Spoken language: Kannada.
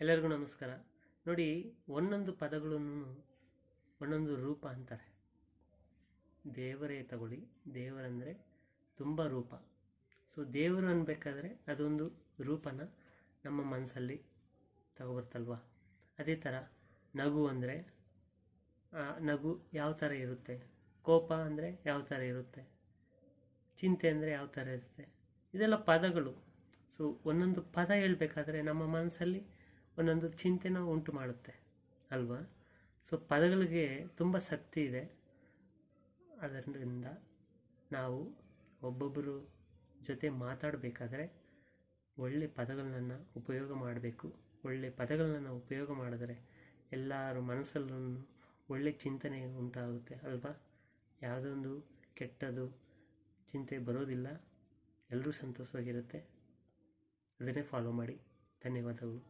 ಎಲ್ಲರಿಗೂ ನಮಸ್ಕಾರ. ನೋಡಿ, ಒಂದೊಂದು ಪದಗಳನ್ನು ಒಂದೊಂದು ರೂಪ ಅಂತಾರೆ. ದೇವರೇ ತಗೊಳ್ಳಿ, ದೇವರಂದರೆ ತುಂಬ ರೂಪ. ಸೊ ದೇವರು ಅನ್ಬೇಕಾದ್ರೆ ಅದೊಂದು ರೂಪನ ನಮ್ಮ ಮನಸ್ಸಲ್ಲಿ ತಗೊಬರ್ತಲ್ವ. ಅದೇ ಥರ ನಗು ಅಂದರೆ ನಗು ಯಾವ ಥರ ಇರುತ್ತೆ, ಕೋಪ ಅಂದರೆ ಯಾವ ಥರ ಇರುತ್ತೆ, ಚಿಂತೆ ಅಂದರೆ ಯಾವ ಥರ ಇರುತ್ತೆ, ಇದೆಲ್ಲ ಪದಗಳು. ಸೊ ಒಂದೊಂದು ಪದ ಹೇಳಬೇಕಾದ್ರೆ ನಮ್ಮ ಮನಸ್ಸಲ್ಲಿ ಒಂದೊಂದು ಚಿಂತೆನ ಉಂಟು ಮಾಡುತ್ತೆ ಅಲ್ವಾ. ಸೊ ಪದಗಳಿಗೆ ತುಂಬ ಶಕ್ತಿ ಇದೆ. ಅದರಿಂದ ನಾವು ಒಬ್ಬೊಬ್ಬರು ಜೊತೆ ಮಾತಾಡಬೇಕಾದ್ರೆ ಒಳ್ಳೆ ಪದಗಳನ್ನು ಉಪಯೋಗ ಮಾಡಬೇಕು. ಒಳ್ಳೆ ಪದಗಳನ್ನು ಉಪಯೋಗ ಮಾಡಿದ್ರೆ ಎಲ್ಲರ ಮನಸ್ಸಲ್ಲೂ ಒಳ್ಳೆ ಚಿಂತನೆ ಉಂಟಾಗುತ್ತೆ ಅಲ್ವಾ. ಯಾವುದೊಂದು ಕೆಟ್ಟದು ಚಿಂತೆ ಬರೋದಿಲ್ಲ, ಎಲ್ಲರೂ ಸಂತೋಷವಾಗಿರುತ್ತೆ. ಅದನ್ನೇ ಫಾಲೋ ಮಾಡಿ. ಧನ್ಯವಾದಗಳು.